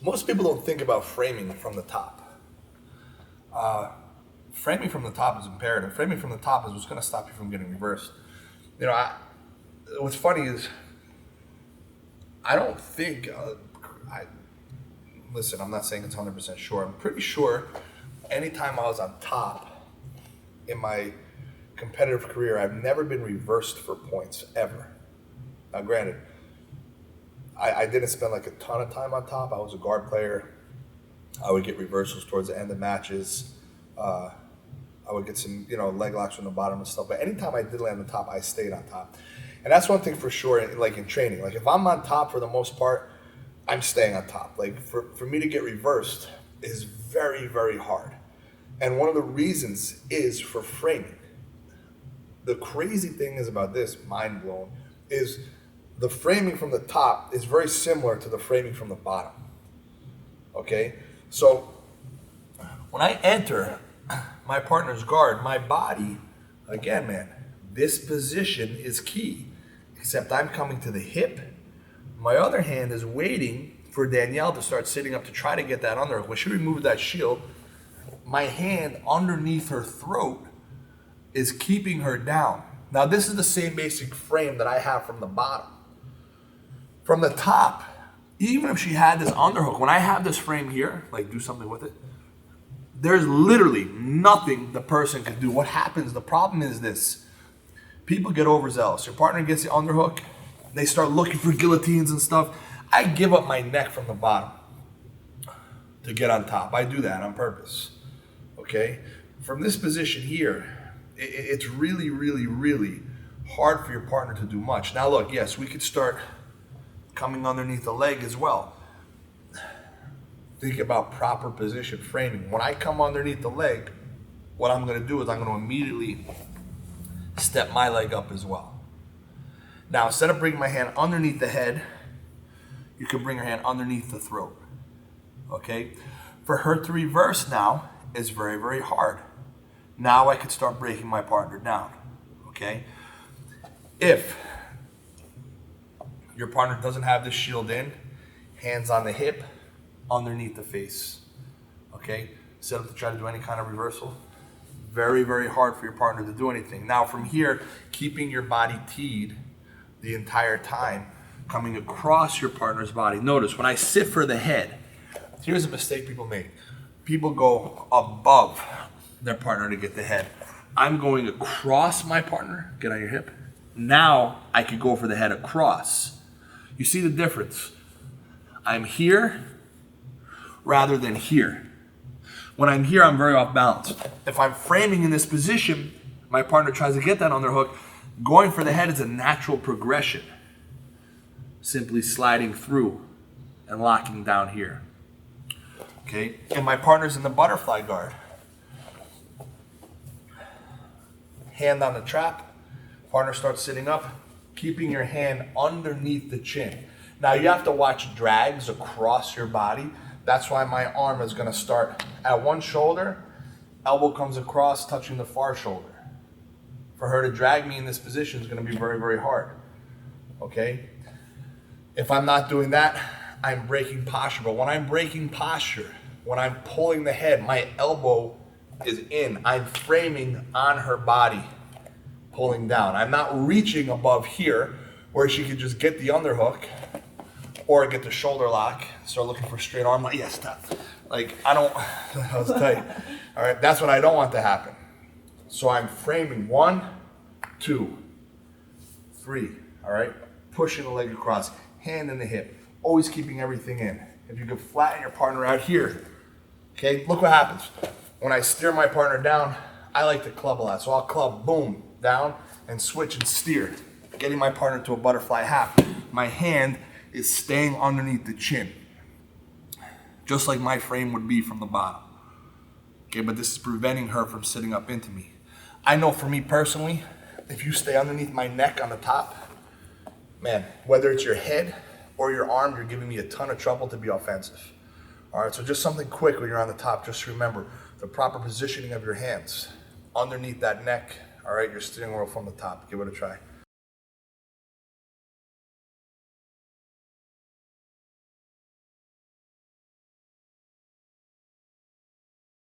Most people don't think about framing from the top. Framing from the top is imperative. Framing from the top is what's going to stop you from getting reversed. You know, what's funny is I don't think, listen, I'm not saying it's 100% sure. I'm pretty sure anytime I was on top in my competitive career, I've never been reversed for points, ever. Now, granted, I didn't spend like a ton of time on top. I was a guard player. I would get reversals towards the end of matches. I would get some, leg locks from the bottom and stuff. But anytime I did land on top, I stayed on top. And that's one thing for sure, like in training. Like if I'm on top for the most part, I'm staying on top. Like for me to get reversed is very, very hard. And one of the reasons is for framing. The crazy thing is about this, mind blown, is the framing from the top is very similar to the framing from the bottom. Okay? So when I enter my partner's guard, my body, again, man, this position is key. Except I'm coming to the hip. My other hand is waiting for Danielle to start sitting up to try to get that underhook. When she removed that shield, my hand underneath her throat is keeping her down. Now, this is the same basic frame that I have from the bottom. From the top, even if she had this underhook, when I have this frame here, like do something with it, there's literally nothing the person can do. What happens, the problem is this. People get overzealous. Your partner gets the underhook, they start looking for guillotines and stuff. I give up my neck from the bottom to get on top. I do that on purpose, okay? From this position here, it's really, really, really hard for your partner to do much. Now look, yes, we could start coming underneath the leg as well. Think about proper position framing. When I come underneath the leg, what I'm gonna do is I'm gonna immediately step my leg up as well. Now, instead of bringing my hand underneath the head, you can bring your hand underneath the throat, okay? For her to reverse now is very, very hard. Now I could start breaking my partner down, okay? If your partner doesn't have this shield in, hands on the hip, underneath the face, okay? Set up to try to do any kind of reversal. Very, very hard for your partner to do anything. Now from here, keeping your body teed the entire time, coming across your partner's body. Notice when I sit for the head, here's a mistake people make. People go above their partner to get the head. I'm going across my partner, get on your hip. Now I could go for the head across. You see the difference? I'm here rather than here. When I'm here, I'm very off balance. If I'm framing in this position, my partner tries to get that underhook, going for the head is a natural progression. Simply sliding through and locking down here. Okay, and my partner's in the butterfly guard. Hand on the trap, partner starts sitting up, keeping your hand underneath the chin. Now you have to watch drags across your body. That's why my arm is gonna start at one shoulder, elbow comes across, touching the far shoulder. For her to drag me in this position is gonna be very, very hard, okay? If I'm not doing that, I'm breaking posture. But when I'm breaking posture, when I'm pulling the head, my elbow is in. I'm framing on her body, pulling down. I'm not reaching above here where she could just get the underhook or get the shoulder lock, start looking for straight arm. Like, yes, stop. Like, I don't, that was tight. All right, that's what I don't want to happen. So I'm framing 1, 2, 3, all right? Pushing the leg across, hand in the hip, always keeping everything in. If you could flatten your partner out here, okay, look what happens. When I steer my partner down, I like to club a lot. So I'll club, boom, down, and switch and steer, getting my partner to a butterfly half. My hand is staying underneath the chin, just like my frame would be from the bottom. Okay, but this is preventing her from sitting up into me. I know for me personally, if you stay underneath my neck on the top, man, whether it's your head or your arm, you're giving me a ton of trouble to be offensive. All right, so just something quick when you're on the top, just remember the proper positioning of your hands underneath that neck. All right, your steering wheel from the top. Give it a try.